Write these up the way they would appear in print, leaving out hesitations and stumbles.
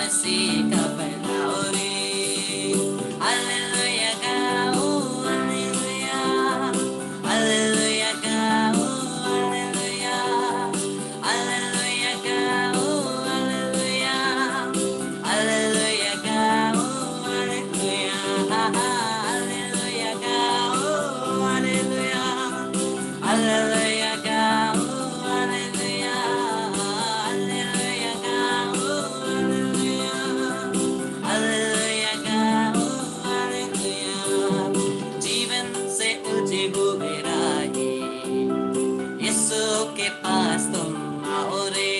मसीह का फैलाओ रे। हालेलुया गाओ, हालेलुया, हालेलुया गाओ, हालेलुया, हालेलुया गाओ, हालेलुया, हालेलुया गाओ, हालेलुया, हालेलुया गाओ, हालेलुया, हालेलुया गाओ, हालेलुया, हालेलुया गाओ, हालेलुया, हालेलुया गाओ, हालेलुया। जीवन से उलझे हुए राहे, यीशु के पास तुम आओ रे।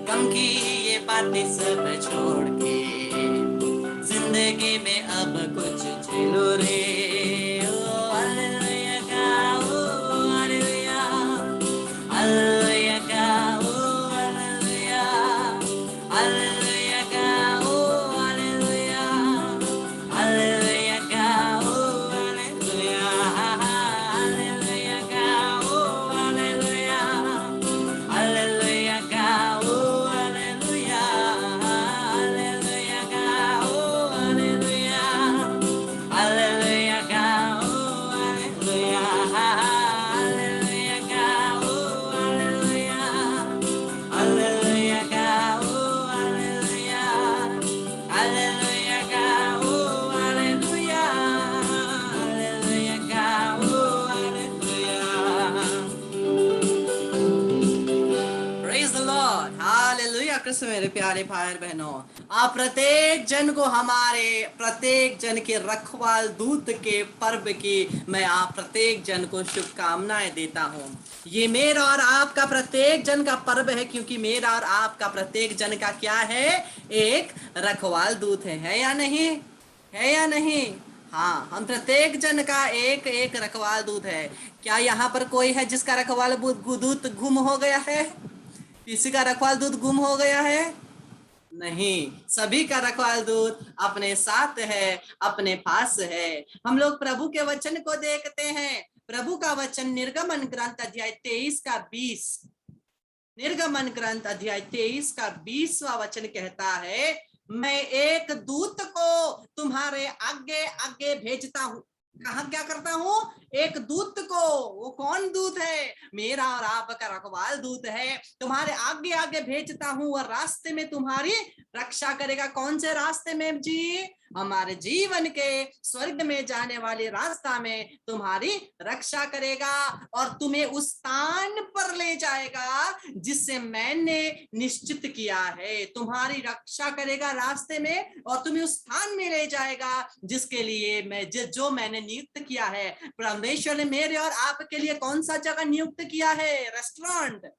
गम की ये बातें सब छोड़ के जिंदगी में अब कुछ झेलो रे। ओ हालेलुया गाओ, हालेलुया, हालेलुया गाओ, हालेलुया, हालेलुया गाओ, हालेलुया, हालेलुया गाओ, हालेलुया, हालेलुया गाओ, हालेलुया, हालेलुया गाओ, हालेलुया, हालेलुया गाओ, हालेलुया, हालेलुया गाओ, हालेलुया, हालेलुया गाओ, हालेलुया, हालेलुया गाओ, हालेलुया, हालेलुया गाओ, हालेलुया, हालेलुया गाओ, hallelujah. Praise the Lord, hallelujah. Krishna मेरे प्यारे भाई बहनों, आप प्रत्येक जन को, हमारे प्रत्येक जन के रखवाल दूत के पर्व की मैं आप प्रत्येक जन को शुभकामनाएं देता हूं। ये मेरा और आपका प्रत्येक जन का पर्व है, क्योंकि मेरा और आपका प्रत्येक जन का क्या है? एक रखवाल दूत है या नहीं? है या नहीं? हाँ, हम प्रत्येक जन का एक एक रखवाल दूत है। क्या यहाँ पर कोई है जिसका रखवाल दूत गुम हो गया है? किसी का रखवाल दूत गुम हो गया है? नहीं, सभी का रखवाल दूत अपने साथ है, अपने पास है। हम लोग प्रभु के वचन को देखते हैं। प्रभु का वचन निर्गमन ग्रंथ अध्याय 23 का 20, निर्गमन ग्रंथ अध्याय 23 का 20वां वचन कहता है, मैं एक दूत को तुम्हारे आगे आगे भेजता हूं। कहा क्या करता हूं? एक दूत को। वो कौन दूत है? मेरा और आपका रखवाल दूत है। तुम्हारे आगे आगे भेजता हूं और रास्ते में तुम्हारी रक्षा करेगा। कौन से रास्ते में जी? हमारे जीवन के स्वर्ग में जाने वाले रास्ता में तुम्हारी रक्षा करेगा और तुम्हें उस स्थान पर ले जाएगा जिससे मैंने निश्चित किया है। तुम्हारी रक्षा करेगा रास्ते में और तुम्हें उस स्थान में ले जाएगा जिसके लिए मैं जो मैंने नियुक्त किया है। परमेश्वर ने मेरे और आपके लिए कौन सा जगह नियुक्त किया है? रेस्टोरेंट।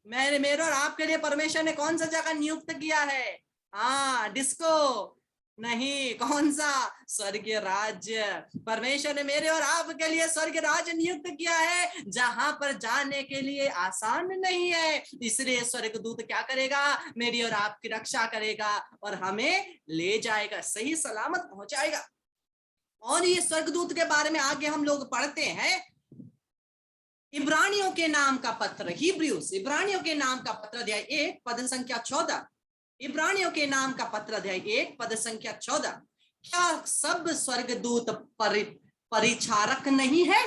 मेरे और आपके लिए परमेश्वर ने कौन सा जगह नियुक्त किया है? हाँ, डिस्को नहीं, कौन सा? स्वर्गीय राज्य। परमेश्वर ने मेरे और आपके लिए स्वर्गीय राज्य नियुक्त किया है, जहां पर जाने के लिए आसान नहीं है। इसलिए स्वर्गदूत क्या करेगा? मेरी और आपकी रक्षा करेगा और हमें ले जाएगा, सही सलामत पहुंचाएगा। और ये स्वर्गदूत के बारे में आगे हम लोग पढ़ते हैं। इब्रानियों के नाम का पत्र, हिब्रूस, इब्रानियों के नाम का पत्र अध्याय 1 पद संख्या 14। इब्रानियों के नाम का पत्र अध्याय 1 पद संख्या 14। क्या सब स्वर्गदूत परिचारक नहीं है?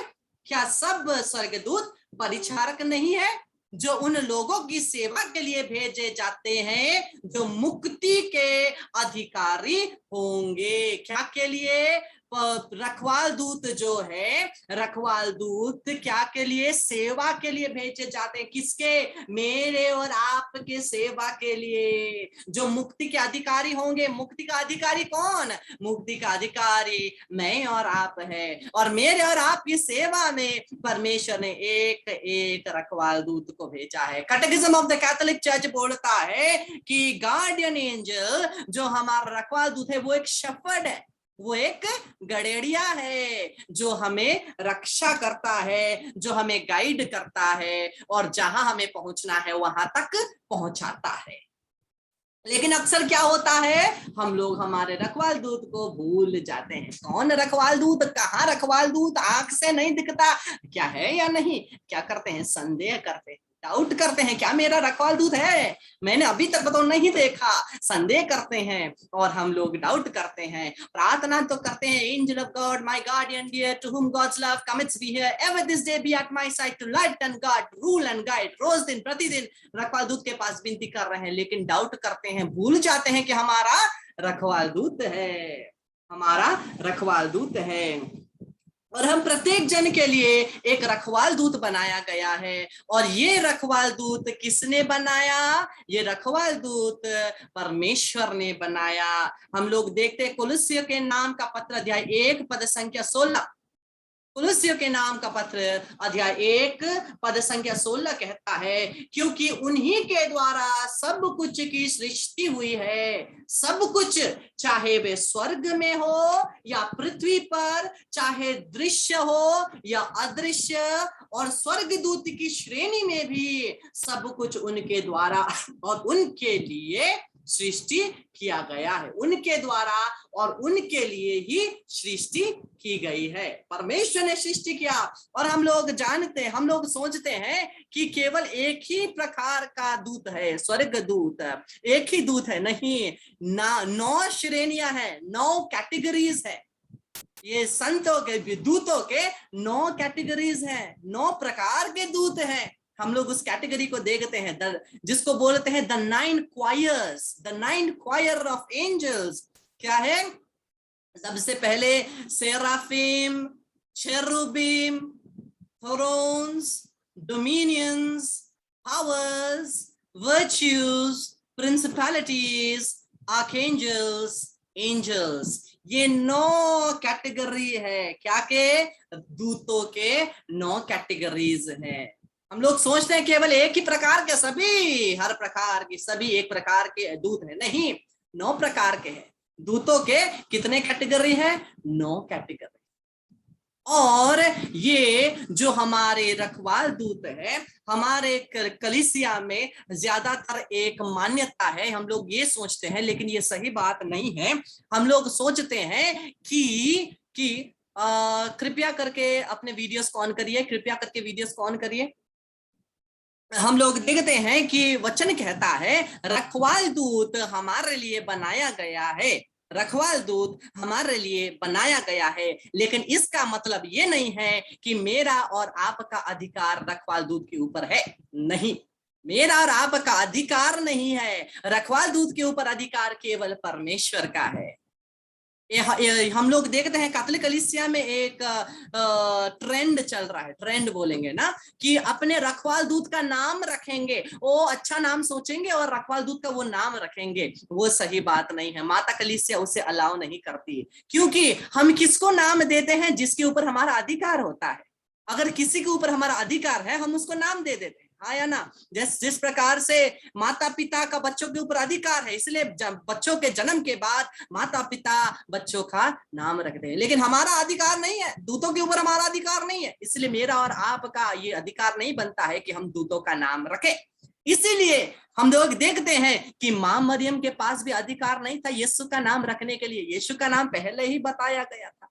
क्या सब स्वर्गदूत परिचारक नहीं है जो उन लोगों की सेवा के लिए भेजे जाते हैं जो मुक्ति के अधिकारी होंगे? क्या के लिए? रखवाल दूत जो है, रखवाल दूत क्या के लिए? सेवा के लिए भेजे जाते हैं। किसके? मेरे और आपके सेवा के लिए, जो मुक्ति के अधिकारी होंगे। मुक्ति का अधिकारी कौन? मुक्ति का अधिकारी मैं और आप है। और मेरे और आपकी सेवा में परमेश्वर ने एक एक रखवाल दूत को भेजा है। कैटेकिज्म ऑफ द कैथोलिक चर्च बोलता है कि गार्डियन एंजल, जो हमारा रखवाल दूत है, वो एक शेफर्ड है, वो एक गड़ेड़िया है जो हमें रक्षा करता है, जो हमें गाइड करता है और जहां हमें पहुंचना है वहां तक पहुंचाता है। लेकिन अक्सर क्या होता है? हम लोग हमारे रखवाल दूत को भूल जाते हैं। कौन रखवाल दूत? कहाँ रखवाल दूत? आंख से नहीं दिखता, क्या है या नहीं? क्या करते हैं? संदेह करते हैं। डाउट करते हैं, क्या मेरा रखवाल दूत है? मैंने अभी तक तो नहीं देखा। संदेह करते हैं और हम लोग डाउट करते हैं। प्रार्थना तो करते हैं, angel of God, my guardian dear, to whom God's love commits be here ever this day be at my side to light and guide, rule and guide. रोज दिन प्रतिदिन रखवाल दूत के पास विनती कर रहे हैं, लेकिन डाउट करते हैं, भूल जाते हैं कि हमारा रखवाल दूत है, हमारा रखवाल दूत है। और हम प्रत्येक जन के लिए एक रखवाल दूत बनाया गया है। और ये रखवाल दूत किसने बनाया? ये रखवाल दूत परमेश्वर ने बनाया। हम लोग देखते हैं कुलुस्सियों के नाम का पत्र अध्याय 1 पद संख्या 16। कुलुस्सियों के नाम का पत्र अध्याय 1 पद संख्या 16 कहता है, क्योंकि उन्हीं के द्वारा सब कुछ की सृष्टि हुई है। सब कुछ, चाहे वे स्वर्ग में हो या पृथ्वी पर, चाहे दृश्य हो या अदृश्य, और स्वर्गदूत की श्रेणी में भी सब कुछ उनके द्वारा और उनके लिए सृष्टि किया गया है। उनके द्वारा और उनके लिए ही सृष्टि की गई है। परमेश्वर ने सृष्टि किया। और हम लोग जानते हैं, हम लोग सोचते हैं कि केवल एक ही प्रकार का दूत है, स्वर्ग दूत, एक ही दूत है। नहीं, 9 श्रेणियां हैं, 9 कैटेगरीज है। ये संतों के, दूतों के 9 कैटेगरीज हैं, 9 प्रकार के दूत हैं। हम लोग उस कैटेगरी को देखते हैं, जिसको बोलते हैं the 9 choirs, the 9 choir of angels. क्या है? सबसे पहले seraphim, cherubim, thrones, dominions, powers, virtues, principalities, archangels, angels. ये 9 कैटेगरी है। क्या के? दूतों के 9 कैटेगरीज हैं। हम लोग सोचते हैं केवल एक ही प्रकार के, सभी, हर प्रकार की, सभी एक प्रकार के दूत हैं। नहीं, 9 प्रकार के हैं। दूतों के कितने कैटेगरी है? 9 कैटेगरी। और ये जो हमारे रखवाल दूत है, हमारे कलीसिया में ज्यादातर एक मान्यता है, हम लोग ये सोचते हैं, लेकिन ये सही बात नहीं है। हम लोग सोचते हैं कि कृपया करके अपने वीडियोस को ऑन करिए, कृपया करके वीडियोस को ऑन करिए। हम लोग देखते हैं कि वचन कहता है रखवाल दूत हमारे लिए बनाया गया है, रखवाल दूत हमारे लिए बनाया गया है। लेकिन इसका मतलब ये नहीं है कि मेरा और आपका अधिकार रखवाल दूत के ऊपर है। नहीं, मेरा और आपका अधिकार नहीं है। रखवाल दूत के ऊपर अधिकार केवल परमेश्वर का है। हम लोग देखते हैं कैथोलिक कलीसिया में एक ट्रेंड चल रहा है, ट्रेंड बोलेंगे ना, कि अपने रखवाल दूत का नाम रखेंगे, वो अच्छा नाम सोचेंगे और रखवाल दूत का वो नाम रखेंगे। वो सही बात नहीं है। माता कलीसिया उसे अलाउ नहीं करती, क्योंकि हम किसको नाम देते हैं? जिसके ऊपर हमारा अधिकार होता है। अगर किसी के ऊपर हमारा अधिकार है, हम उसको नाम दे देते हैं, हाँ या ना? जिस प्रकार से माता पिता का बच्चों के ऊपर अधिकार है, इसलिए बच्चों के जन्म के बाद माता पिता बच्चों का नाम रखते हैं। लेकिन हमारा अधिकार नहीं है, दूतों के ऊपर हमारा अधिकार नहीं है। इसलिए मेरा और आपका ये अधिकार नहीं बनता है कि हम दूतों का नाम रखें। इसीलिए हम लोग देखते हैं कि मां मरियम के पास भी अधिकार नहीं था यीशु का नाम रखने के लिए। यीशु का नाम पहले ही बताया गया था।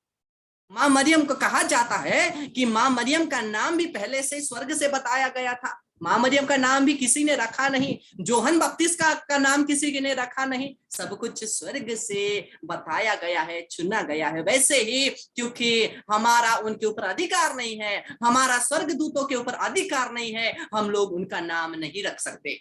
मां मरियम को कहा जाता है कि मां मरियम का नाम भी पहले से स्वर्ग से बताया गया था। मां मरियम का नाम भी किसी ने रखा नहीं, जोहन बपतिस्मा का नाम किसी ने रखा नहीं। सब कुछ स्वर्ग से बताया गया है, चुना गया है। वैसे ही क्योंकि हमारा उनके ऊपर अधिकार नहीं है, हमारा स्वर्गदूतों के ऊपर अधिकार नहीं है, हम लोग उनका नाम नहीं रख सकते।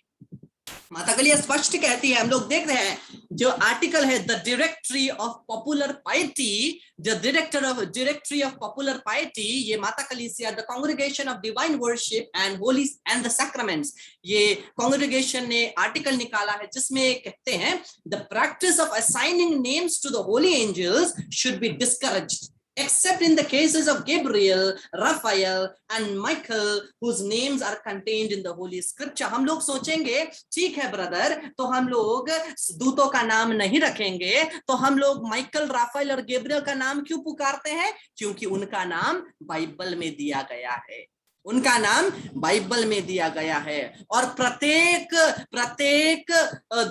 माता कलिया स्पष्ट कहती है, हम लोग देख रहे हैं जो आर्टिकल है the directory of popular piety, the directory of popular piety, ये माता कलीसिया the congregation of divine worship and holy and the sacraments, ये कांग्रीगेशन ने आर्टिकल निकाला है जिसमें कहते हैं the practice of assigning names to the holy angels should be discouraged except in the cases of Gabriel, Raphael and Michael whose names are contained in the holy scripture। हम लोग सोचेंगे ठीक है ब्रदर, तो हम लोग दूतों का नाम नहीं रखेंगे, तो हम लोग माइकल, राफेल और गैब्रियल का नाम क्यों पुकारते हैं? क्योंकि उनका नाम बाइबल में दिया गया है, उनका नाम बाइबल में दिया गया है। और प्रत्येक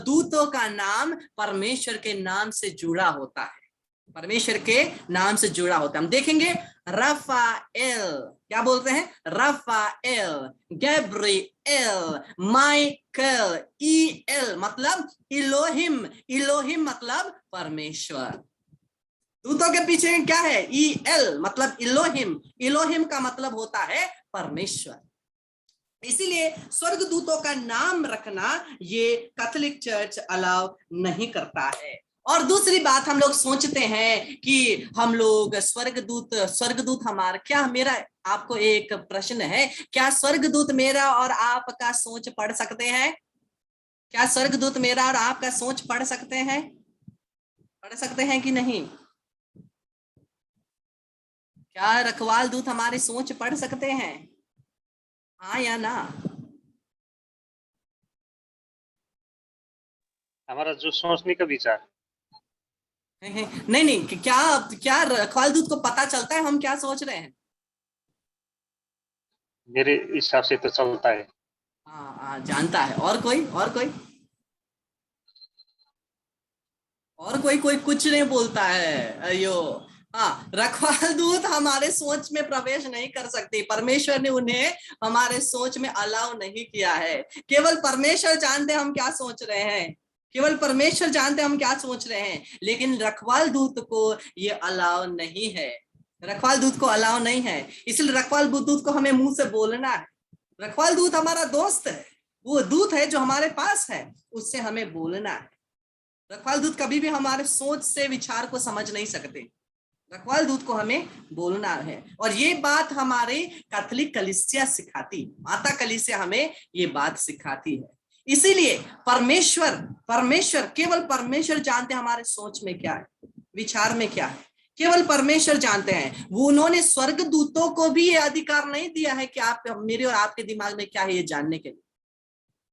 दूतों का नाम परमेश्वर के नाम से जुड़ा होता है, परमेश्वर के नाम से जुड़ा होता है। हम देखेंगे रफाएल, क्या बोलते हैं? रफाएल, गैब्रिएल, माइकल, ईएल मतलब इलोहिम, इलोहिम मतलब परमेश्वर। दूतों के पीछे क्या है? ईएल मतलब इलोहिम, इलोहिम का मतलब होता है परमेश्वर। इसीलिए स्वर्गदूतों का नाम रखना ये कैथोलिक चर्च अलाउ नहीं करता है। और दूसरी बात, हम लोग सोचते हैं कि हम लोग स्वर्गदूत, स्वर्गदूत हमारा, क्या मेरा आपको एक प्रश्न है, क्या स्वर्गदूत मेरा और आपका सोच पढ़ सकते हैं? क्या स्वर्गदूत मेरा और आपका सोच पढ़ सकते हैं? पढ़ सकते हैं कि नहीं? क्या रखवाल दूत हमारी सोच पढ़ सकते हैं? हाँ या ना? हमारा जो सोचने का विचार, नहीं नहीं, क्या क्या रखवाल दूत को पता चलता है हम क्या सोच रहे हैं? मेरे हिसाब से तो चलता है। हाँ, जानता है। और कोई? और कोई? और कोई? कोई कुछ नहीं बोलता है। अयो, हाँ, रखवाल दूत हमारे सोच में प्रवेश नहीं कर सकती। परमेश्वर ने उन्हें हमारे सोच में अलाउ नहीं किया है। केवल परमेश्वर जानते हम क्या सोच रहे हैं, केवल परमेश्वर जानते हम क्या सोच रहे हैं। लेकिन रखवाल दूत को ये अलाउ नहीं है, रखवाल दूत को अलाउ नहीं है। इसलिए रखवाल दूत को हमें मुंह से बोलना है। रखवाल दूत हमारा दोस्त है, वो दूत है जो हमारे पास है, उससे हमें बोलना है। रखवाल दूत कभी भी हमारे सोच से विचार को समझ नहीं सकते। रखवाल दूत को हमें बोलना है। और ये बात हमारे कैथोलिक कलीसिया सिखाती, माता कलीसिया हमें ये बात सिखाती है। इसीलिए परमेश्वर, परमेश्वर, केवल परमेश्वर जानते हैं हमारे सोच में क्या है, विचार में क्या है। केवल परमेश्वर जानते हैं। वो उन्होंने स्वर्ग दूतों को भी ये अधिकार नहीं दिया है कि आप, मेरे और आपके दिमाग में क्या है ये जानने के लिए।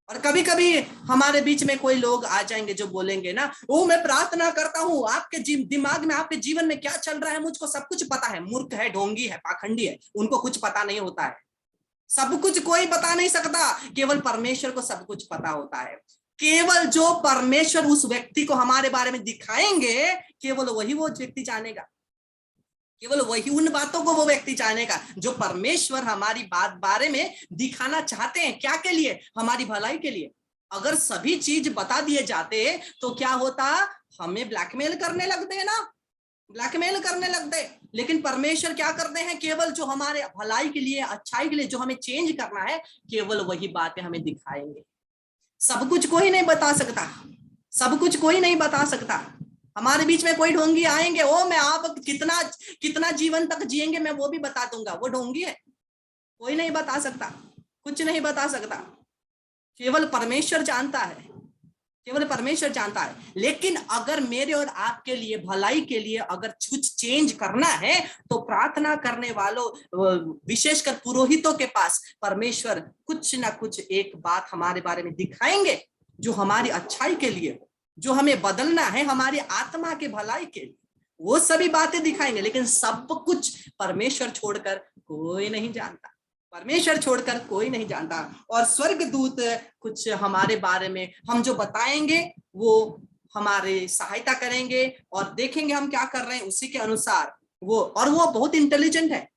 और कभी कभी हमारे बीच में कोई लोग आ जाएंगे जो बोलेंगे ना, ओ मैं प्रार्थना करता हूं, आपके दिमाग में, आपके जीवन में क्या चल रहा है मुझको सब कुछ पता है। मूर्ख है, ढोंगी है, पाखंडी है, उनको कुछ पता नहीं होता है। सब कुछ कोई बता नहीं सकता, केवल परमेश्वर को सब कुछ पता होता है। केवल जो परमेश्वर उस व्यक्ति को हमारे बारे में दिखाएंगे, केवल वही वो व्यक्ति जानेगा। केवल वही उन बातों को वो व्यक्ति जानेगा जो परमेश्वर हमारी बात बारे में दिखाना चाहते हैं। क्या के लिए? हमारी भलाई के लिए। अगर सभी चीज बता दिए जाते तो क्या होता? हमें ब्लैकमेल करने लगते हैं ना, ब्लैकमेल करने लगते। लेकिन परमेश्वर क्या करते हैं? केवल जो हमारे भलाई के लिए, अच्छाई के लिए, जो हमें चेंज करना है, केवल वही बातें हमें दिखाएंगे। सब कुछ कोई नहीं बता सकता, सब कुछ कोई नहीं बता सकता। हमारे बीच में कोई ढोंगी आएंगे, ओ मैं आप कितना कितना जीवन तक जिएंगे मैं वो भी बता दूंगा, वो ढोंगी है। कोई नहीं बता सकता, कुछ नहीं बता सकता। केवल परमेश्वर जानता है, केवल परमेश्वर जानता है। लेकिन अगर मेरे और आपके लिए, भलाई के लिए अगर कुछ चेंज करना है, तो प्रार्थना करने वालों, विशेषकर पुरोहितों के पास परमेश्वर कुछ ना कुछ एक बात हमारे बारे में दिखाएंगे जो हमारी अच्छाई के लिए, जो हमें बदलना है हमारी आत्मा के भलाई के लिए, वो सभी बातें दिखाएंगे। लेकिन सब कुछ परमेश्वर छोड़कर कोई नहीं जानता, परमेश्वर छोड़कर कोई नहीं जानता। और स्वर्गदूत कुछ हमारे बारे में, हम जो बताएंगे वो हमारे सहायता करेंगे और देखेंगे हम क्या कर रहे हैं उसी के अनुसार वो। और वो बहुत इंटेलिजेंट है,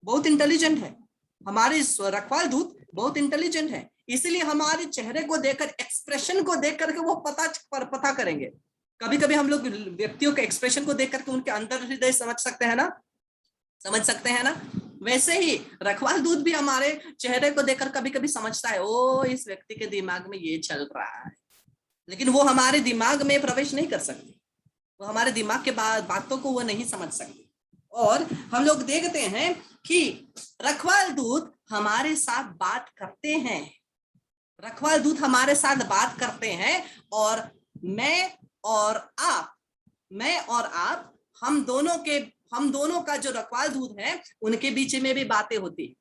बहुत इंटेलिजेंट है। हमारे रखवाल दूत बहुत इंटेलिजेंट है। इसलिए हमारे चेहरे को देखकर, एक्सप्रेशन को देख करके वो पता करेंगे। कभी कभी हम लोग व्यक्तियों के एक्सप्रेशन को देख करके उनके अंदर हृदय समझ सकते हैं ना, समझ सकते हैं ना। वैसे ही रखवाल दूत भी हमारे चेहरे को देखकर कभी कभी समझता है, ओ इस व्यक्ति के दिमाग में ये चल रहा है। लेकिन वो हमारे दिमाग में प्रवेश नहीं कर सकती, वो हमारे दिमाग के बातों को वो नहीं समझ सकती। और हम लोग देखते हैं कि रखवाल दूत हमारे साथ बात करते हैं, रखवाल दूत हमारे साथ बात करते हैं। और मैं और आप, मैं और आप, हम दोनों का जो रखवाल दूत है उनके बीच में भी बातें होती है,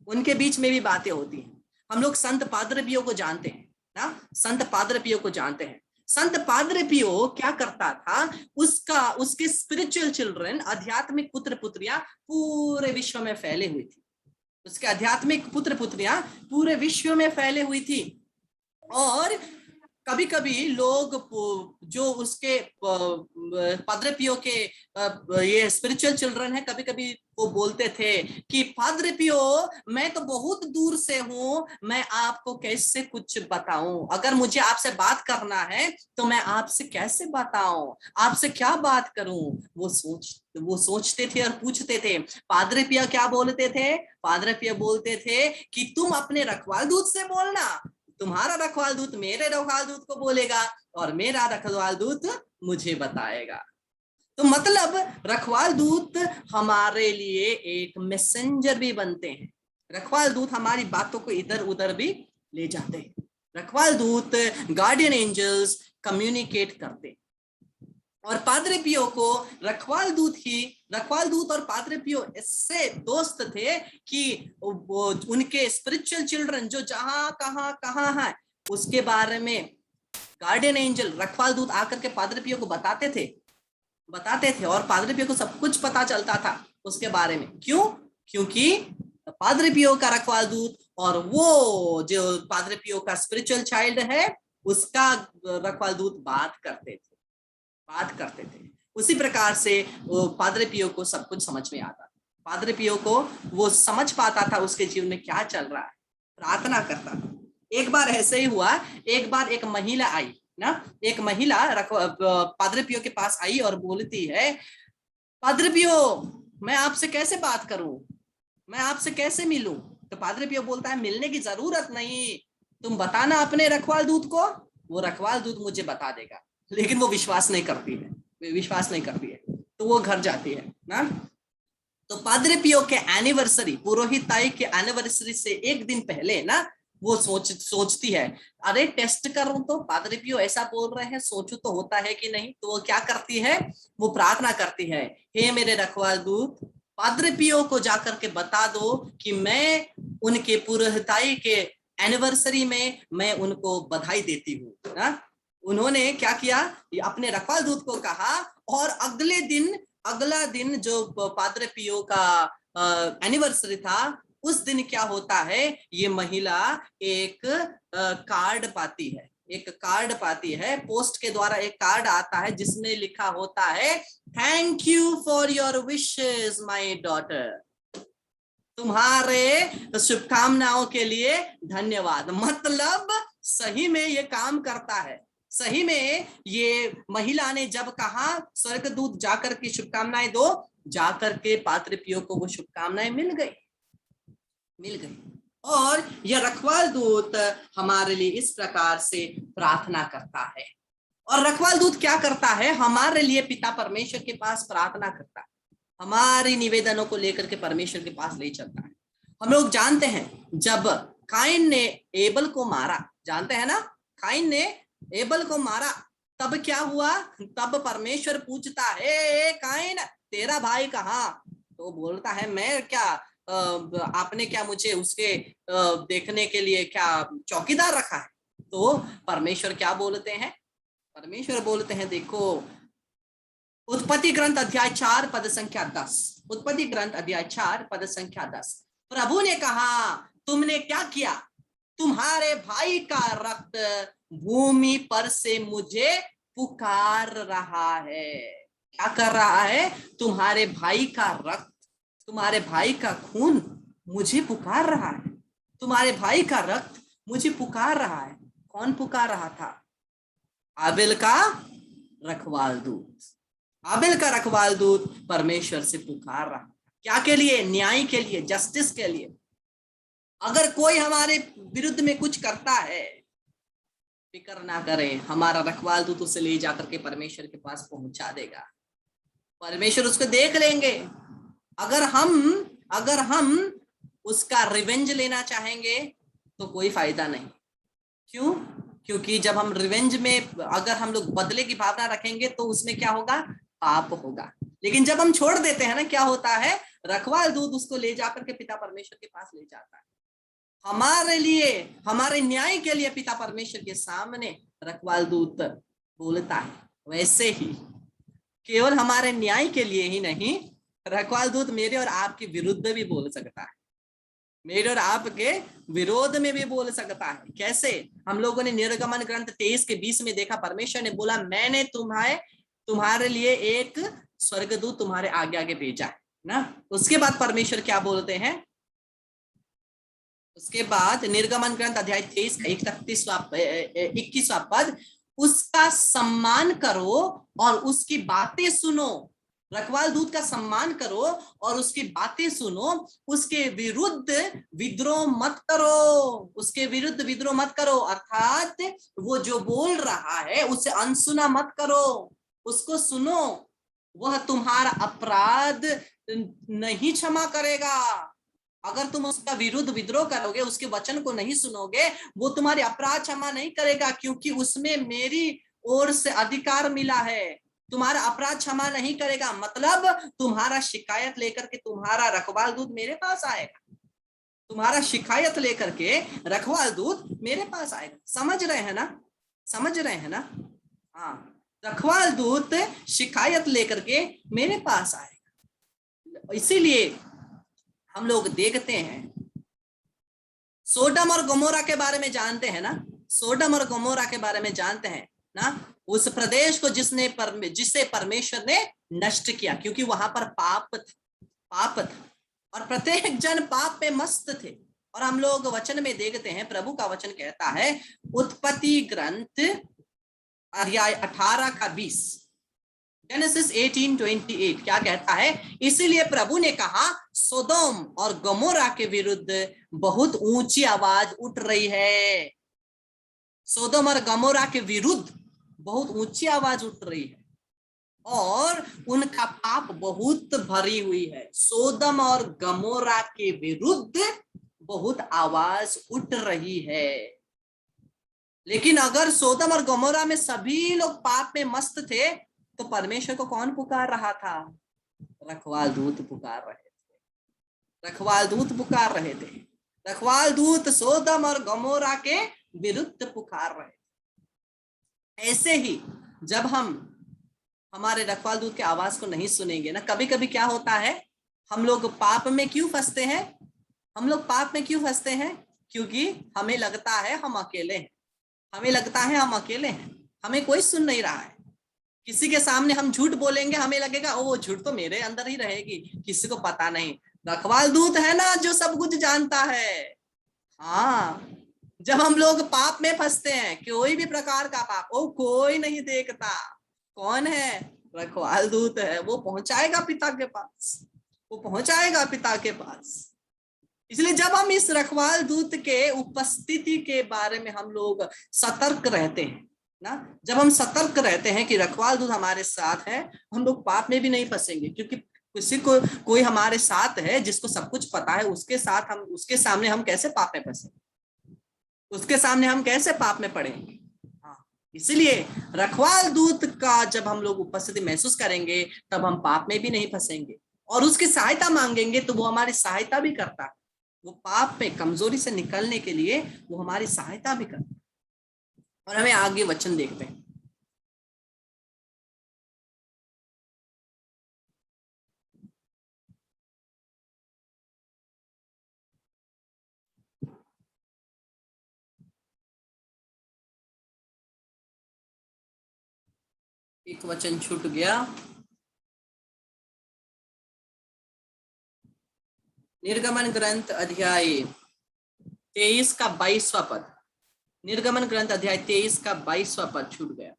उनके बीच में भी बातें होती हैं। हम लोग संत पादरे पियो को जानते हैं ना, संत पादरे पियो को जानते हैं। संत पादरे पियो क्या करता था? उसके स्पिरिचुअल चिल्ड्रन, आध्यात्मिक पुत्र पुत्रियां पूरे विश्व में फैले हुई थी। उसके आध्यात्मिक पुत्र पुत्रियां पूरे विश्व में फैले हुई थी। और कभी कभी लोग जो उसके पादरे पियो के ये स्पिरिचुअल चिल्ड्रन है, कभी कभी वो बोलते थे कि पादरे पियो मैं तो बहुत दूर से हूं, मैं आपको कैसे कुछ बताऊं, अगर मुझे आपसे बात करना है तो मैं आपसे कैसे बताऊं, आपसे क्या बात करूं। वो सोचते थे और पूछते थे। पादरे पिया क्या बोलते थे? पादरे पिया बोलते थे कि तुम अपने रखवाल दूत से बोलना, तुम्हारा रखवाल दूत मेरे रखवाल दूत को बोलेगा और मेरा रखवाल दूत मुझे बताएगा। तो मतलब रखवाल दूत हमारे लिए एक मैसेंजर भी बनते हैं। रखवाल दूत हमारी बातों को इधर उधर भी ले जाते हैं। रखवाल दूत, गार्डियन एंजल्स कम्युनिकेट करते हैं। और पादरे पियो को रखवाल दूत और पादरे पियो ऐसे दोस्त थे कि वो उनके स्पिरिचुअल चिल्ड्रन जो जहां कहां है उसके बारे में गार्डियन एंजल, रखवाल दूत आकर के पादरे पियो को बताते थे और पादरे पियो को सब कुछ पता चलता था उसके बारे में। क्यों? क्योंकि पादरे पियो का रखवाल दूत और वो जो पादरे पियो का स्पिरिचुअल चाइल्ड है उसका रखवाल दूत बात करते थे। उसी प्रकार से वो पादरे पियो को सब कुछ समझ में आता था। पादरे पियो को वो समझ पाता था उसके जीवन में क्या चल रहा है, प्रार्थना करता था। एक बार ऐसे ही हुआ, एक बार एक महिला आई ना, एक महिला पादरे पियो के पास आई और बोलती है, पादरे पियो मैं आपसे कैसे बात करूं, मैं आपसे कैसे मिलूं? तो पादरे पियो बोलता है, मिलने की जरूरत नहीं, तुम बताना अपने रखवाल दूत को, वो रखवाल दूत मुझे बता देगा। लेकिन वो विश्वास नहीं करती है, तो वो घर जाती है ना। तो पादरे पियो के एनिवर्सरी, पुरोहिताई के एनिवर्सरी से एक दिन पहले ना, वो सोचती है, अरे टेस्ट करूं तो पादरे पियो ऐसा बोल रहे हैं, सोचू तो होता है कि नहीं। तो वो क्या करती है, वो प्रार्थना करती है, हे मेरे रखवाल दूत, पादरे पियो को जाकर के बता दो कि मैं उनके पुरोहिताई के एनिवर्सरी में मैं उनको बधाई देती हूँ ना। उन्होंने क्या किया, अपने रखवाल दूत को कहा, और अगला दिन जो पादरे पियो का एनिवर्सरी था, उस दिन क्या होता है, ये महिला एक कार्ड पाती है, पोस्ट के द्वारा एक कार्ड आता है जिसमें लिखा होता है, thank you for your wishes my daughter, तुम्हारे शुभकामनाओं के लिए धन्यवाद। मतलब सही में ये काम करता है। सही में ये महिला ने जब कहा स्वर्गदूत जाकर के शुभकामनाएं दो, जाकर के पादरे पियो को वो शुभकामनाएं मिल गई। और यह रखवाल दूत हमारे लिए इस प्रकार से प्रार्थना करता है। और रखवाल दूत क्या करता है, हमारे लिए पिता परमेश्वर के पास प्रार्थना करता है, हमारी निवेदनों को लेकर के परमेश्वर के पास ले चलता है। हम लोग जानते हैं जब काइन ने एबल को मारा, जानते हैं ना, काइन ने एबल को मारा, तब क्या हुआ, तब परमेश्वर पूछता है, काइन तेरा भाई कहाँ? तो बोलता है, मैं क्या, आपने क्या मुझे उसके देखने के लिए क्या चौकीदार रखा है? तो परमेश्वर क्या बोलते हैं, परमेश्वर बोलते हैं, देखो उत्पत्ति ग्रंथ अध्याय 4 पद संख्या 10, उत्पत्ति ग्रंथ अध्याय 4 पद संख्या 10, प्रभु ने कहा, तुमने क्या किया, तुम्हारे भाई का रक्त भूमि पर से मुझे पुकार रहा है। क्या कर रहा है, तुम्हारे भाई का रक्त, तुम्हारे भाई का खून मुझे पुकार रहा है, तुम्हारे भाई का रक्त मुझे पुकार रहा है। कौन पुकार रहा था? आबेल का रखवाल दूत। आबेल का रखवाल दूत परमेश्वर से पुकार रहा, क्या के लिए? न्याय के लिए, जस्टिस के लिए। अगर कोई हमारे विरुद्ध में कुछ करता है, फिक्र ना करें, हमारा रखवाल दूत उसे ले जाकर के परमेश्वर के पास पहुंचा देगा, परमेश्वर उसको देख लेंगे। अगर हम उसका रिवेंज लेना चाहेंगे तो कोई फायदा नहीं। क्यों? क्योंकि जब हम रिवेंज में अगर हम लोग बदले की भावना रखेंगे तो उसमें क्या होगा, पाप होगा। लेकिन जब हम छोड़ देते हैं ना, क्या होता है, रखवाल दूत उसको ले जाकर के पिता परमेश्वर के पास ले जाता है। हमारे लिए, हमारे न्याय के लिए पिता परमेश्वर के सामने रखवाल दूत बोलता है। वैसे ही केवल हमारे न्याय के लिए ही नहीं, रखवाल दूत मेरे और आपके विरुद्ध भी बोल सकता है, मेरे और आपके विरोध में भी बोल सकता है। कैसे? हम लोगों ने निर्गमन ग्रंथ 23:20 में देखा, परमेश्वर ने बोला मैंने तुम्हारे लिए एक स्वर्गदूत तुम्हारे आगे आगे भेजा है ना। उसके बाद परमेश्वर क्या बोलते हैं? उसके बाद निर्गमन ग्रंथ अध्याय 23 का 21वां पद, उसका सम्मान करो और उसकी बातें सुनो। रखवाल दूत का सम्मान करो और उसकी बातें सुनो। उसके विरुद्ध विद्रोह मत करो। उसके विरुद्ध विद्रोह मत करो, अर्थात वो जो बोल रहा है उसे अनसुना मत करो, उसको सुनो। वह तुम्हारा अपराध नहीं क्षमा करेगा। अगर तुम उसका विरुद्ध विद्रोह करोगे, उसके वचन को नहीं सुनोगे, वो तुम्हारे अपराध क्षमा नहीं करेगा, क्योंकि उसमें मेरी ओर से अधिकार मिला है। तुम्हारा अपराध क्षमा नहीं करेगा, मतलब तुम्हारा शिकायत लेकर के तुम्हारा रखवाल दूत मेरे पास आएगा। तुम्हारा शिकायत लेकर के रखवाल दूत मेरे पास आएगा। समझ रहे हैं ना? समझ रहे हैं ना? हाँ, रखवाल दूत शिकायत लेकर के मेरे पास आएगा। इसीलिए हम लोग देखते हैं, सोडम और गमोरा के बारे में जानते हैं ना। सोडम और गमोरा के बारे में जानते हैं ना। उस प्रदेश को जिसे परमेश्वर ने नष्ट किया, क्योंकि वहां पर पाप था और प्रत्येक जन पाप पे मस्त थे। और हम लोग वचन में देखते हैं, प्रभु का वचन कहता है, उत्पत्ति ग्रंथ अध्याय 18:20, जेनेसिस 18:28 क्या कहता है? इसीलिए प्रभु ने कहा, सोदोम और गमोरा के विरुद्ध बहुत ऊंची आवाज उठ रही है। सोदोम और गमोरा के विरुद्ध बहुत ऊंची आवाज उठ रही है और उनका पाप बहुत भरी हुई है। सोदम और गमोरा के विरुद्ध बहुत आवाज उठ रही है। लेकिन अगर सोदम और गमोरा में सभी लोग पाप में मस्त थे, तो परमेश्वर को कौन पुकार रहा था? रखवाल दूत पुकार रहे थे। रखवाल दूत पुकार रहे थे। रखवाल दूत सोदम और गमोरा के विरुद्ध पुकार रहे थे। ऐसे ही जब हम हमारे रखवाल दूत के आवाज को नहीं सुनेंगे ना, कभी कभी क्या होता है, हम लोग पाप में क्यों फंसते हैं? हम लोग पाप में क्यों फंसते हैं? क्योंकि हमें लगता है हम अकेले हैं। हमें लगता है हम अकेले हैं, हमें कोई सुन नहीं रहा है। किसी के सामने हम झूठ बोलेंगे, हमें लगेगा ओ वो झूठ तो मेरे अंदर ही रहेगी, किसी को पता नहीं। रखवाल दूत है ना जो सब कुछ जानता है। हाँ, जब हम लोग पाप में फंसते हैं, कोई भी प्रकार का पाप, वो कोई नहीं देखता। कौन है? रखवाल दूत है। वो पहुंचाएगा पिता के पास, वो पहुंचाएगा पिता के पास। इसलिए जब हम इस रखवाल दूत के उपस्थिति के बारे में हम लोग सतर्क रहते हैं ना, जब हम सतर्क रहते हैं कि रखवाल दूत हमारे साथ है, हम लोग पाप में भी नहीं फंसेंगे। क्योंकि किसी को कोई हमारे साथ है जिसको सब कुछ पता है, उसके सामने हम कैसे पाप में फंसेंगे? उसके सामने हम कैसे पाप में पड़ेंगे? हाँ, इसलिए रखवाल दूत का जब हम लोग उपस्थिति महसूस करेंगे, तब हम पाप में भी नहीं फंसेंगे और उसकी सहायता मांगेंगे तो वो हमारी सहायता भी करता है। वो पाप में कमजोरी से निकलने के लिए वो हमारी सहायता भी करता है। और हमें आगे वचन देखते हैं। एक वचन छूट गया। निर्गमन ग्रंथ अध्याय 23 का 22वां पद। निर्गमन ग्रंथ अध्याय 23 का 22वां पद छूट गया।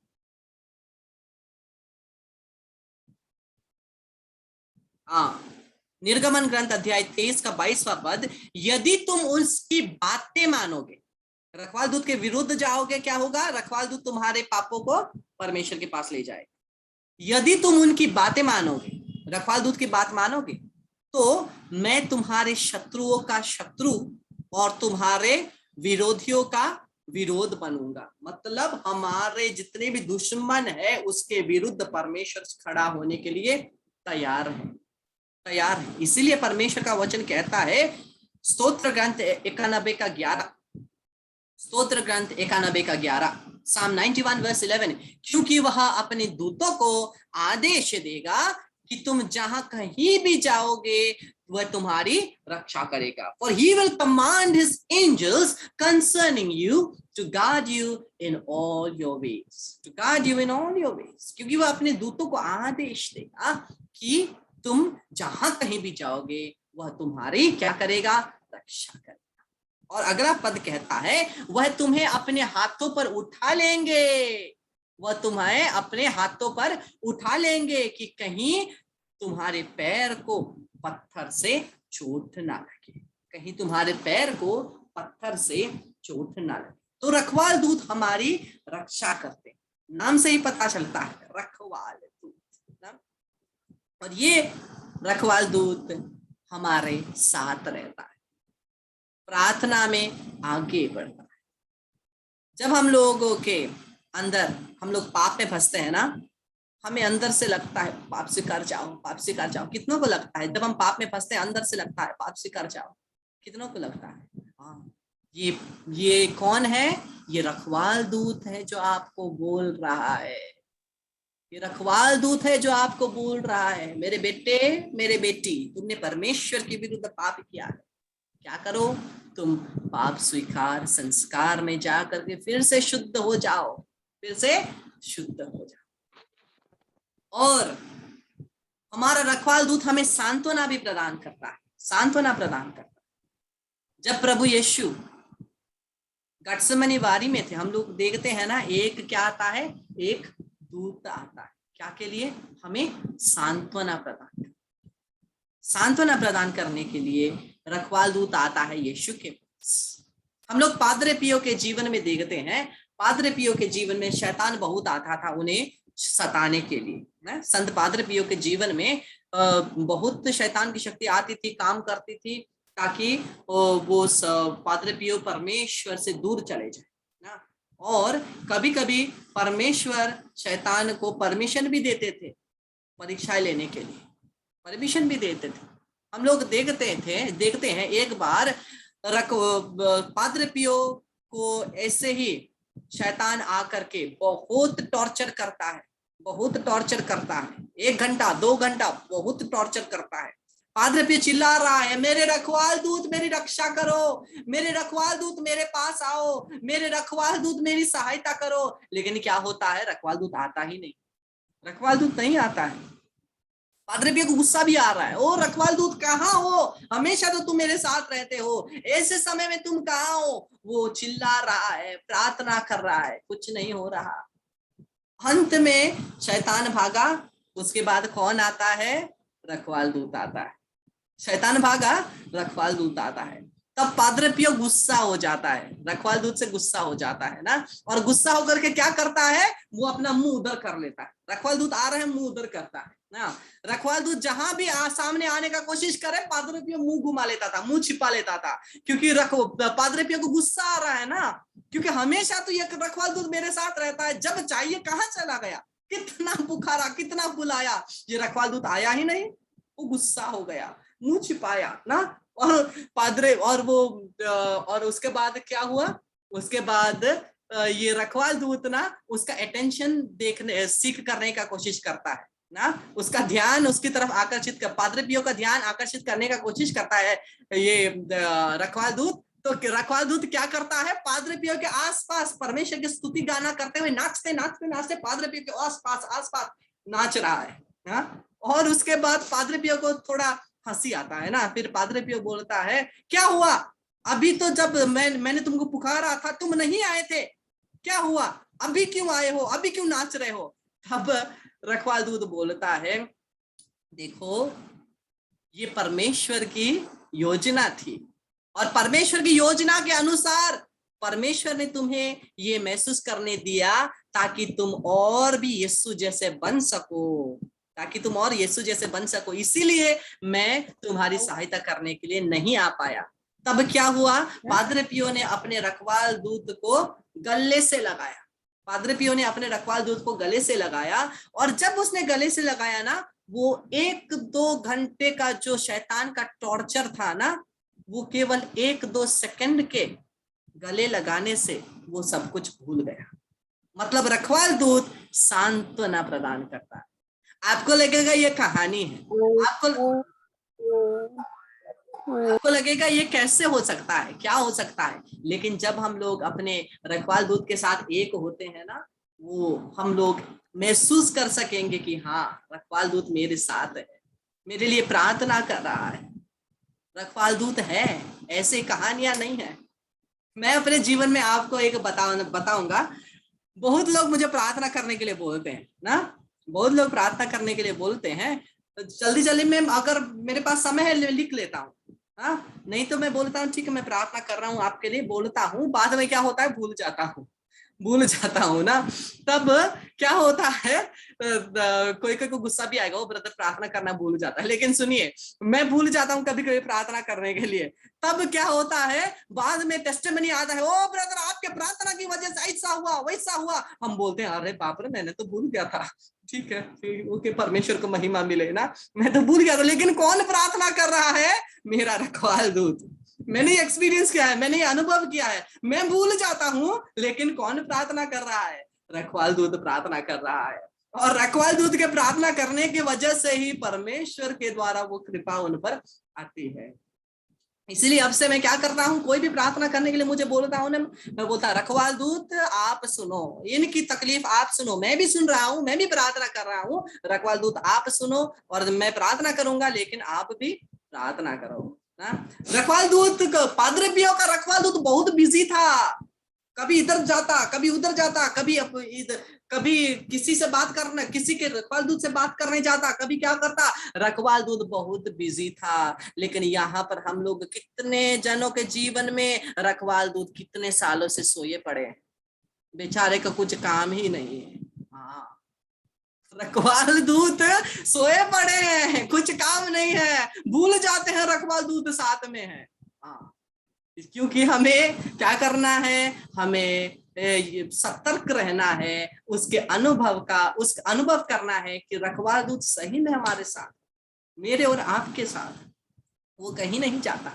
हाँ, निर्गमन ग्रंथ अध्याय 23 का 22वां पद, यदि तुम उसकी बातें मानोगे, रखवाल दूत के विरुद्ध जाओगे, क्या होगा? रखवाल दूत तुम्हारे पापों को परमेश्वर के पास ले जाएगा। यदि तुम उनकी बातें मानोगे, रखवाल दूत की बात मानोगे, तो मैं तुम्हारे शत्रुओं का शत्रु और तुम्हारे विरोधियों का विरोध बनूंगा। मतलब हमारे जितने भी दुश्मन है उसके विरुद्ध परमेश्वर खड़ा होने के लिए तैयार है। इसीलिए परमेश्वर का वचन कहता है, स्तोत्र ग्रंथ 91:11, स्तोत्र ग्रंथ 91:11, Psalm 91 verse 11, क्योंकि वह अपने दूतों को आदेश देगा कि तुम जहां कहीं भी जाओगे वह तुम्हारी रक्षा करेगा। For he will command his angels concerning you to guard you in all your ways. To guard you in all your ways. क्योंकि वह अपने दूतों को आदेश देगा कि तुम जहां कहीं भी जाओगे वह तुम्हारी क्या करेगा, रक्षा करेगा। और अगला पद कहता है वह तुम्हें अपने हाथों पर उठा लेंगे, वह तुम्हें अपने हाथों पर उठा लेंगे कि कहीं तुम्हारे पैर को पत्थर से चोट ना लगे, कहीं तुम्हारे पैर को पत्थर से चोट ना लगे। तो रखवाल दूत हमारी रक्षा करते, नाम से ही पता चलता है रखवाल दूत। और ये रखवाल दूत हमारे साथ रहता है, प्रार्थना में आगे बढ़ता है। जब हम लोगों के अंदर हम लोग पाप में फंसते हैं ना, हमें अंदर से लगता है पाप से कर जाओ, पाप से कर जाओ। कितनों को लगता है जब हम पाप में फंसते हैं अंदर से लगता है पाप से कर जाओ? कितनों को लगता है? हाँ, ये कौन है? ये रखवाल दूत है जो आपको बोल रहा है, ये रखवाल दूत है जो आपको बोल रहा है, मेरे बेटे मेरे बेटी, तुमने परमेश्वर के विरुद्ध पाप किया है, क्या करो, तुम पाप स्वीकार संस्कार में जा करके फिर से शुद्ध हो जाओ, फिर से शुद्ध हो जाओ। और हमारा रखवाल दूत हमें सांत्वना भी प्रदान करता है, सांत्वना प्रदान करता है। जब प्रभु यीशु गत्सेमनी वारी में थे, हम लोग देखते हैं ना, एक क्या आता है, एक दूत आता है, क्या के लिए? हमें सांत्वना प्रदान, सांत्वना प्रदान करने के लिए रखवाल दूत आता है यीशु के पास। हम लोग पादरे पियो के जीवन में देखते हैं, पादरे पियो के जीवन में शैतान बहुत आता था उन्हें सताने के लिए। संत पादरे पियो के जीवन में बहुत शैतान की शक्ति आती थी, काम करती थी, ताकि वो पादरे पियो परमेश्वर से दूर चले जाए ना। और कभी कभी परमेश्वर शैतान को परमिशन भी देते थे परीक्षाएं लेने के लिए, परमिशन भी देते थे। हम लोग देखते हैं एक बार पादरे पियो को ऐसे ही शैतान आकर के बहुत टॉर्चर करता है, बहुत टॉर्चर करता है, 1 घंटा 2 घंटा बहुत टॉर्चर करता है। पादरे पियो चिल्ला रहा है, मेरे रखवाल दूत मेरी रक्षा करो, मेरे रखवाल दूत मेरे पास आओ, मेरे रखवाल दूत मेरी सहायता करो। लेकिन क्या होता है, रखवाल दूत आता ही नहीं, रखवाल दूत नहीं आता है। पादरे पियो को गुस्सा भी आ रहा है, ओ रखवाल दूत कहाँ हो, हमेशा तो तुम मेरे साथ रहते हो, ऐसे समय में तुम कहाँ हो? वो चिल्ला रहा है, प्रार्थना कर रहा है, कुछ नहीं हो रहा। अंत में शैतान भागा, उसके बाद कौन आता है? रखवाल दूत आता है। शैतान भागा, रखवाल दूत आता है। तब पादरे पियो गुस्सा हो जाता है, रखवाल दूत से गुस्सा हो जाता है ना, और गुस्सा होकर के क्या करता है, वो अपना मुंह उधर कर लेता है। रखवाल दूत आ रहे हैं, मुंह उधर करता है ना। रखवाल दूत जहां भी सामने आने का कोशिश करे, पादरे पियो मुंह घुमा लेता था, मुंह छिपा लेता था, क्योंकि पादरे पियो को गुस्सा आ रहा है ना, क्योंकि हमेशा तो ये रखवाल दूत मेरे साथ रहता है, जब चाहिए कहाँ चला गया, कितना पुकारा, कितना बुलाया, ये रखवाल दूत आया ही नहीं। वो गुस्सा हो गया, मुंह छिपाया ना। और पादरे और उसके बाद क्या हुआ, उसके बाद ये रखवाल दूत ना उसका अटेंशन देखने सीख करने का कोशिश करता है ना, उसका ध्यान उसकी तरफ आकर्षित कर, पादरे पियो का ध्यान आकर्षित करने का कोशिश करता है ये रखवाल दूत। तो रखवाल दूत क्या करता है, पादरे पियो के आसपास परमेश्वर की स्तुति गाना करते हुए नाचते नाचते नाचते पादरे पियो के आसपास नाच रहा है ना। और उसके बाद पादरे पियो को थोड़ा हंसी आता है ना, फिर पादरे पियो बोलता है, क्या हुआ, अभी तो जब मैंने तुमको पुकारा था तुम नहीं आए थे, क्या हुआ, अभी क्यों आए हो, अभी क्यों नाच रहे हो? तब रखवाल दूत बोलता है, देखो ये परमेश्वर की योजना थी, और परमेश्वर की योजना के अनुसार परमेश्वर ने तुम्हें ये महसूस करने दिया ताकि तुम और भी यीशु जैसे बन सको, ताकि तुम और यीशु जैसे बन सको, इसीलिए मैं तुम्हारी सहायता करने के लिए नहीं आ पाया। तब क्या हुआ, पादरे पियो ने अपने रखवाल दूत को गले से लगाया, पादरे पियो ने अपने रखवाल दूत को गले से लगाया, और जब उसने गले से लगाया ना, वो 1-2 घंटे का जो शैतान का टॉर्चर था ना, वो केवल 1-2 सेकंड के गले लगाने से वो सब कुछ भूल गया। मतलब रखवाल दूत सांत्वना प्रदान करता है। आपको लगेगा ये कहानी है, आपको आपको लगेगा ये कैसे हो सकता है, क्या हो सकता है, लेकिन जब हम लोग अपने रखवाल दूत के साथ एक होते हैं ना, वो हम लोग महसूस कर सकेंगे कि हाँ, रखवाल दूत मेरे साथ है, मेरे लिए प्रार्थना कर रहा है, रखवाल दूत है। ऐसे कहानियां नहीं है। मैं अपने जीवन में आपको एक बताऊंगा। बहुत लोग मुझे प्रार्थना करने के लिए बोलते हैं ना, बहुत लोग प्रार्थना करने के लिए बोलते हैं, तो जल्दी जल्दी में अगर मेरे पास समय है लिख लेता हूँ, हाँ, नहीं तो मैं बोलता हूँ ठीक है मैं प्रार्थना कर रहा हूँ आपके लिए, बोलता हूँ, बाद में क्या होता है भूल जाता हूँ ना। तब क्या होता है, कोई कोई को गुस्सा भी आएगा, वो ब्रदर प्रार्थना करना भूल जाता है, लेकिन सुनिए, मैं भूल जाता हूँ कभी कभी प्रार्थना करने के लिए। तब क्या होता है, बाद में टेस्टिमनी आता है, ओ ब्रदर आपके प्रार्थना की वजह से ऐसा हुआ वैसा हुआ। हम बोलते हैं अरे बाप रे, मैंने तो भूल गया था। ठीक है, ओके, परमेश्वर को महिमा मिले ना, मैं तो भूल गया था, लेकिन कौन प्रार्थना कर रहा है, मेरा रखवाल दूत। मैंने एक्सपीरियंस किया है, मैंने अनुभव किया है, मैं भूल जाता हूँ, लेकिन कौन प्रार्थना कर रहा है, रखवाल दूत प्रार्थना कर रहा है। और रखवाल दूत के प्रार्थना करने की वजह से ही परमेश्वर के द्वारा वो कृपा उन पर आती है। इसलिए अब से मैं क्या करता हूँ, कोई भी प्रार्थना करने के लिए मुझे बोलता हूँ ना, मैं बोलता रखवाल दूत आप सुनो, इनकी तकलीफ आप सुनो, मैं भी सुन रहा हूँ, मैं भी प्रार्थना कर रहा हूँ, रखवाल दूत आप सुनो, और मैं प्रार्थना करूंगा लेकिन आप भी प्रार्थना करो ना। रखवाल दूत, पादरे पियो का रखवाल दूत बहुत बिजी था, कभी इधर जाता कभी उधर जाता, कभी किसी से बात करना, किसी के रखवाल दूत से बात करने जाता, कभी क्या करता, रखवाल दूत बहुत बिजी था। लेकिन यहाँ पर हम लोग कितने जनों के जीवन में रखवाल दूत कितने सालों से सोए पड़े हैं, बेचारे का कुछ काम ही नहीं है। हाँ, रखवाल दूत सोए पड़े हैं, कुछ काम नहीं है, भूल जाते हैं रखवाल दूत साथ में है। हाँ, क्योंकि हमें क्या करना है, हमें सतर्क रहना है, उस अनुभव करना है कि रखवाल दूत सही में हमारे साथ, मेरे और आपके साथ, वो कहीं नहीं जाता,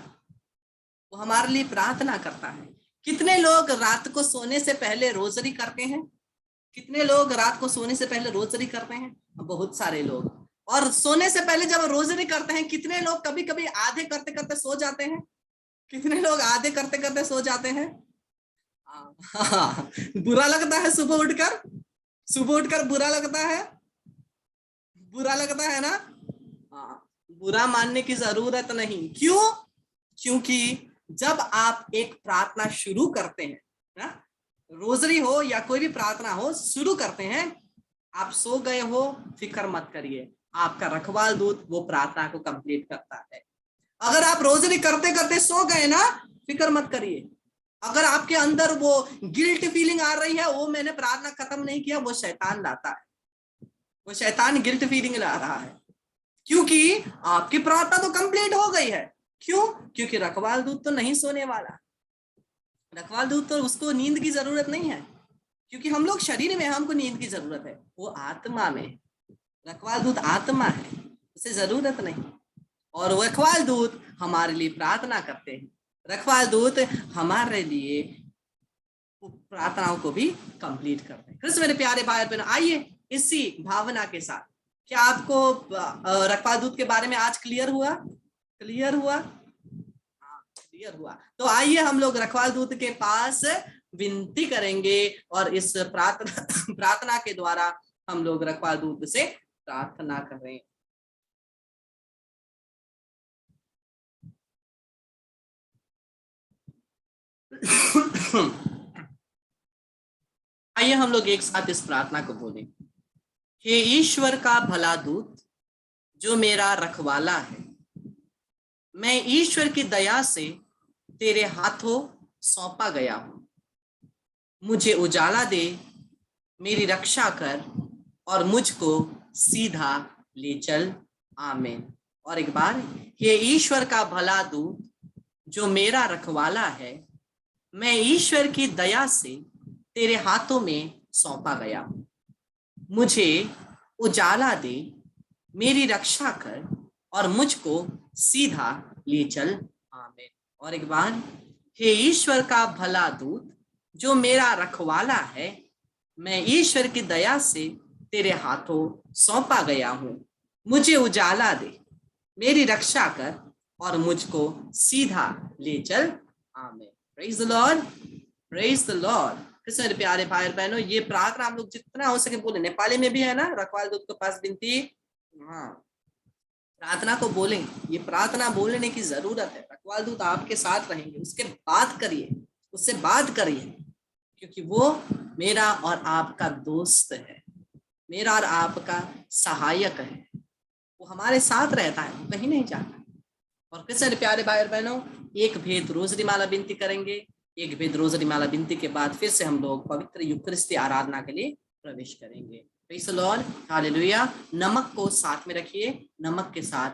वो हमारे लिए प्रार्थना करता है। कितने लोग रात को सोने से पहले रोजरी करते हैं, कितने लोग रात को सोने से पहले रोजरी करते हैं, बहुत सारे लोग। और सोने से पहले जब रोजरी करते हैं, कितने लोग कभी कभी आधे करते करते सो जाते हैं, कितने लोग आधे करते करते सो जाते हैं। हाँ, बुरा लगता है सुबह उठकर बुरा लगता है ना। हाँ, बुरा मानने की जरूरत नहीं, क्यों, क्योंकि जब आप एक प्रार्थना शुरू करते हैं ना, रोजरी हो या कोई भी प्रार्थना हो, शुरू करते हैं, आप सो गए हो, फिक्र मत करिए, आपका रखवाल दूत वो प्रार्थना को कंप्लीट करता है। अगर आप रोजरी करते करते सो गए ना, फिक्र मत करिए। अगर आपके अंदर वो गिल्ट फीलिंग आ रही है, वो मैंने प्रार्थना खत्म नहीं किया, वो शैतान लाता है, वो शैतान गिल्ट फीलिंग ला रहा है, क्योंकि आपकी प्रार्थना तो कंप्लीट हो गई है। क्यों, क्योंकि रखवाल दूत तो नहीं सोने वाला, रखवाल दूत तो उसको नींद की जरूरत नहीं है, क्योंकि हम लोग शरीर में, हमको नींद की जरूरत है, वो आत्मा में, रखवाल दूत आत्मा है, उसे जरूरत नहीं। और रखवाल दूत हमारे लिए प्रार्थना करते हैं, रखवाल दूत हमारे लिए प्रार्थनाओं को भी कंप्लीट करते हैं। कृष्ण मेरे प्यारे भाई बहन, आइए इसी भावना के साथ, क्या आपको रखवाल दूत के बारे में आज क्लियर हुआ? क्लियर हुआ? क्लियर हुआ। तो आइए हम लोग रखवाल दूत के पास विनती करेंगे, और इस प्रार्थना के द्वारा हम लोग रखवाल दूत से प्रार्थना करें। आइए हम लोग एक साथ इस प्रार्थना को बोलें। हे ईश्वर का भला दूत, जो मेरा रखवाला है, मैं ईश्वर की दया से तेरे हाथों सौंपा गया हूं, मुझे उजाला दे, मेरी रक्षा कर, और मुझको सीधा ले चल। आमीन। और एक बार, हे ईश्वर का भला दूत, जो मेरा रखवाला है, मैं ईश्वर की दया से तेरे हाथों में सौंपा गया हूं, मुझे उजाला दे, मेरी रक्षा कर, और मुझको सीधा ले चल। आमीन। और एक बार, हे ईश्वर का भला दूत, जो मेरा रखवाला है, मैं ईश्वर की दया से तेरे हाथों सौंपा गया हूं, मुझे उजाला दे, मेरी रक्षा कर और मुझको सीधा ले चल। आमीन। Praise the Lord, praise the Lord. मेरे प्यारे भाई और बहनों, ये प्रार्थना हम लोग जितना हो सके बोले। नेपाली में भी है ना, रखवाल दूत के पास विनती। हाँ, प्रार्थना को बोलें, ये प्रार्थना बोलने की जरूरत है। रखवाल दूत आपके साथ रहेंगे, उसके बात करिए, उससे बात करिए, क्योंकि वो मेरा और आपका दोस्त है, मेरा और आपका सहायक है। वो हमारे साथ रहता है, वो कहीं नहीं जाता। और कृष्ण प्यारे भाई और बहनों, एक भेद रोजरी माला विनती करेंगे। एक भेद रोजरी माला विनती के बाद फिर से हम लोग पवित्र यूखरिस्ती आराधना के लिए प्रवेश करेंगे। Praise the Lord, hallelujah. नमक को साथ में रखिए, नमक के साथ